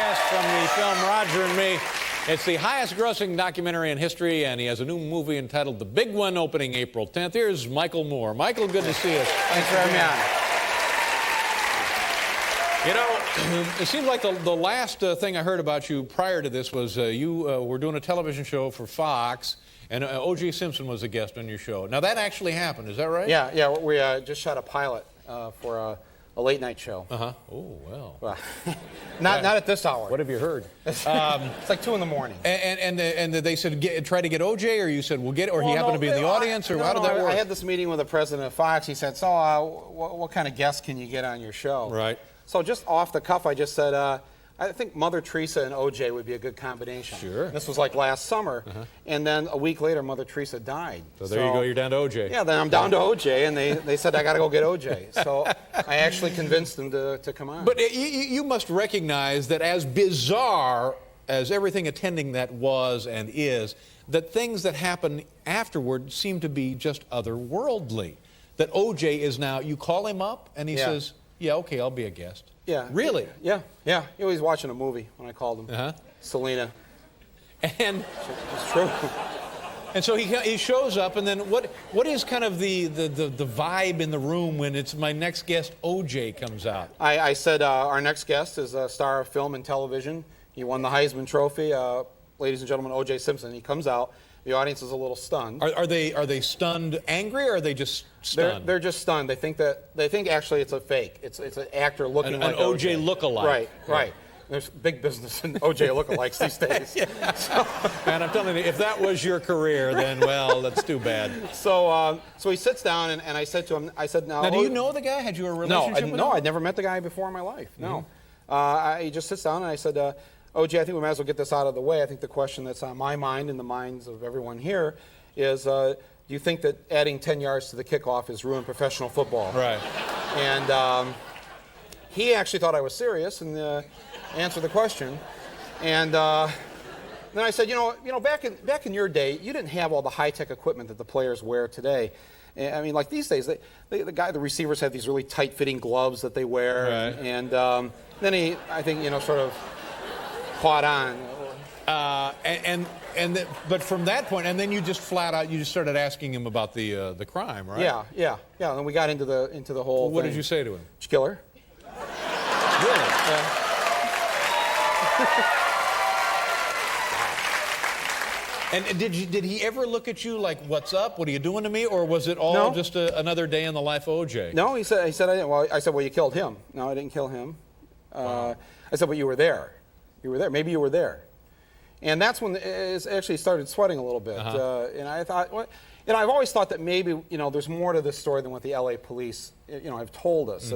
guest from the film Roger and Me. It's the highest-grossing documentary in history, and he has a new movie entitled The Big One, opening April 10th. Here's Michael Moore. Michael, good to see you. Thanks for having me on. You know, it seems like the last thing I heard about you prior to this was you were doing a television show for Fox, and O.J. Simpson was a guest on your show. Now, that actually happened, is that right? Yeah, we just shot a pilot for a late-night show. Uh-huh. Oh, well. Not at this hour. What have you heard? It's like 2 in the morning. And they said, try to get O.J., or you said, we'll get it, or he happened to be in the audience, or how did that work? I had this meeting with the president of Fox. He said, so what kind of guests can you get on your show? Right. So just off the cuff, I just said, I think Mother Teresa and O.J. would be a good combination. Sure. This was like last summer. And then a week later, Mother Teresa died. So there you go, you're down to O.J. Yeah, then I'm down to O.J., and they said, I got to go get O.J. So I actually convinced them to come on. But you must recognize that as bizarre as everything attending that was and is, that things that happen afterward seem to be just otherworldly. That O.J. is now, you call him up, and he says, yeah, okay, I'll be a guest. Yeah. Really? Yeah. He was watching a movie when I called him. Selena. And it's true. And so he shows up, and then what is kind of the vibe in the room when it's my next guest, O.J., comes out? I said our next guest is a star of film and television. He won the Heisman Trophy. Ladies and gentlemen, O.J. Simpson. He comes out. The audience is a little stunned. Are they stunned angry, or are they just stunned? They're just stunned. They think actually it's a fake. It's an actor looking like an O.J. lookalike. Right. There's big business in O.J. lookalikes these days. And I'm telling you, if that was your career, then, well, that's too bad. So he sits down, and I said to him, now do you know the guy? Had you a relationship with him? No, I'd never met the guy before in my life. No. He just sits down, and I said, O.J., I think we might as well get this out of the way. I think the question that's on my mind and the minds of everyone here is, do you think that adding 10 yards to the kickoff has ruined professional football? Right. And he actually thought I was serious and answered the question. And then I said, you know, back in your day, you didn't have all the high-tech equipment that the players wear today. I mean, like these days, the receivers have these really tight-fitting gloves that they wear. Right. And then he, I think, sort of caught on. But from that point, and then you just flat out, you just started asking him about the crime, right? Yeah. And we got into the whole What thing. did you say to him? Did you kill her? Really? Yeah. And did he ever look at you like, what's up? What are you doing to me? Or was it all just another day in the life of O.J.? No, he said I didn't. Well, I said, well, you killed him. No, I didn't kill him. I said, but you were there. You were there. Maybe you were there. And that's when it actually started sweating a little bit. And I thought, well, I've always thought that maybe, there's more to this story than what the L.A. police, have told us.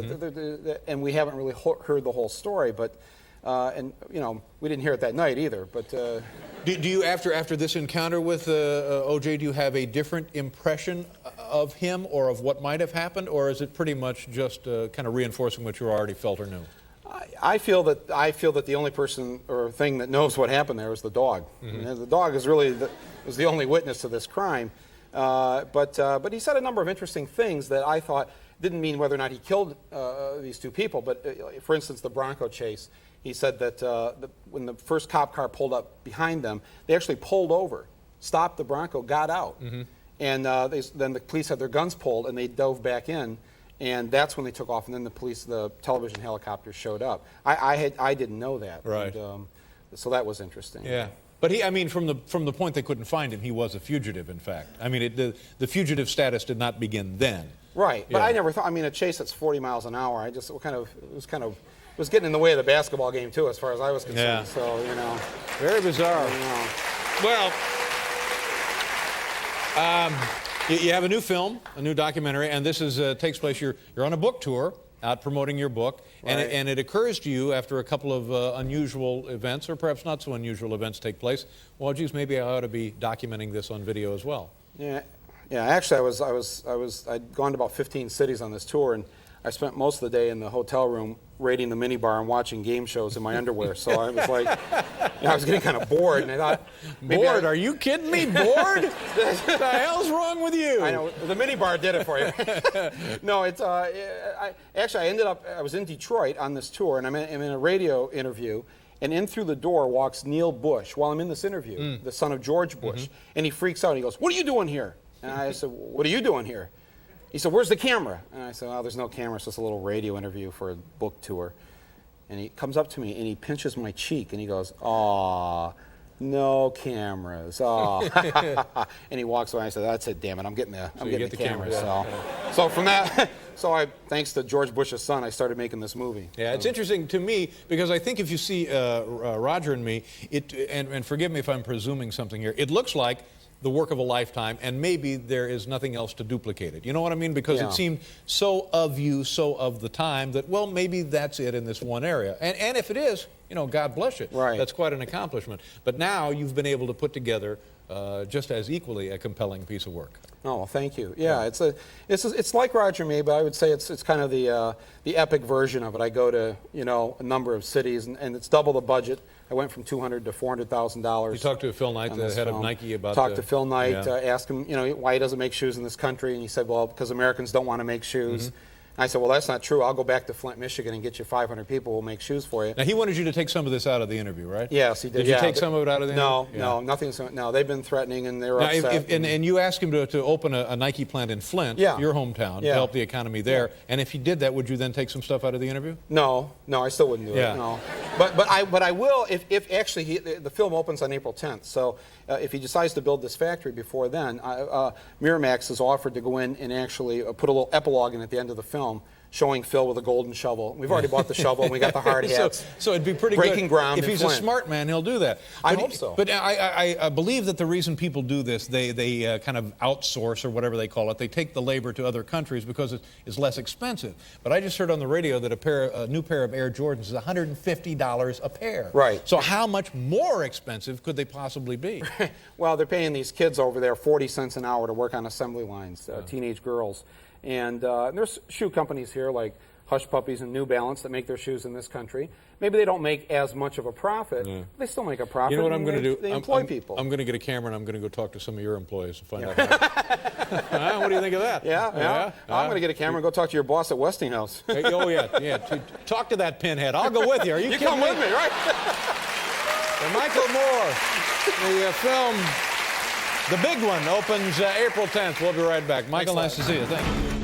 And we haven't really heard the whole story. But, we didn't hear it that night either. But do you, after this encounter with O.J., do you have a different impression of him or of what might have happened? Or is it pretty much just kind of reinforcing what you already felt or knew? I feel that the only person or thing that knows what happened there is the dog. The dog is really was the only witness to this crime. But he said a number of interesting things that I thought didn't mean whether or not he killed these 2 people. But for instance, the Bronco chase. He said that when the first cop car pulled up behind them, they actually pulled over, stopped the Bronco, got out, and then the police had their guns pulled and they dove back in. And that's when they took off, and then the television helicopters showed up. I didn't know that. Right. And, so that was interesting. Yeah. But from the point they couldn't find him, he was a fugitive, in fact. I mean, the fugitive status did not begin then. Right. But I never thought, a chase that's 40 miles an hour, it was getting in the way of the basketball game, too, as far as I was concerned. Yeah. So, Very bizarre. Well, you have a new film, a new documentary, and this takes place. You're on a book tour, out promoting your book, and it occurs to you after a couple of unusual events, or perhaps not so unusual events take place. Well, geez, maybe I ought to be documenting this on video as well. Yeah. Actually, I'd gone to about 15 cities on this tour, and I spent most of the day in the hotel room raiding the minibar and watching game shows in my underwear. So I was like, I was getting kind of bored, and I thought, bored? Are you kidding me? Bored? What the hell's wrong with you? I know the minibar did it for you. No, it's actually I was in Detroit on this tour, and I'm in a radio interview, and in through the door walks Neil Bush while I'm in this interview, the son of George Bush, and he freaks out. He goes, "What are you doing here?" And I said, "What are you doing here?" He said, "Where's the camera?" And I said, "Oh, there's no camera. It's just a little radio interview for a book tour." And he comes up to me and he pinches my cheek and he goes, "Aw, no cameras. Oh." And he walks away. I said, "That's it, damn it. I'm getting the camera." So from that, thanks to George Bush's son, I started making this movie. Yeah, it's interesting to me because I think if you see Roger and me, and forgive me if I'm presuming something here, it looks like the work of a lifetime, and maybe there is nothing else to duplicate it. You know what I mean? Because it seemed so of you, so of the time that, well, maybe that's it in this one area. And if it is, you know, God bless you. Right. That's quite an accomplishment. But now you've been able to put together just as equally a compelling piece of work. Oh, well, thank you. Yeah, it's like Roger and Me, but I would say it's kind of the epic version of it. I go to, you know, a number of cities, and it's double the budget. I went from $200,000 to $400,000. You talked to Phil Knight, the head of Nike, about Talked to Phil Knight, asked him, you know, why he doesn't make shoes in this country, and he said, well, because Americans don't want to make shoes. I said, well, that's not true. I'll go back to Flint, Michigan, and get you 500 people who will make shoes for you. Now, he wanted you to take some of this out of the interview, right? Yes, he did. Did you take some of it out of the interview? No, nothing's. No, they've been threatening, and they're upset. And you asked him to open a Nike plant in Flint, your hometown, to help the economy there. And if he did that, would you then take some stuff out of the interview? No, I still wouldn't do it. No, but I will if actually the film opens on April 10th. So if he decides to build this factory before then, Miramax has offered to go in and actually put a little epilogue in at the end of the film, showing Phil with a golden shovel. We've already bought the shovel, and we got the hard hats. So it'd be pretty breaking good. ground. If he's a smart man, he'll do that. I hope so. But I believe that the reason people do this, they kind of outsource or whatever they call it. They take the labor to other countries because it's less expensive. But I just heard on the radio that a new pair of Air Jordans is $150 a pair. Right. So how much more expensive could they possibly be? Well, they're paying these kids over there 40 cents an hour to work on assembly lines, teenage girls. And there's shoe companies here like Hush Puppies and New Balance that make their shoes in this country. Maybe they don't make as much of a profit, but they still make a profit. You know what I'm going to do? They employ people. I'm going to get a camera and I'm going to go talk to some of your employees and find out. What do you think of that? Yeah. I'm going to get a camera and go talk to your boss at Westinghouse. Oh, yeah. Talk to that pinhead. I'll go with you. Are you come with me, right? And Michael Moore, the film, The Big One, opens April 10th. We'll be right back. Michael, nice to see you. Thank you.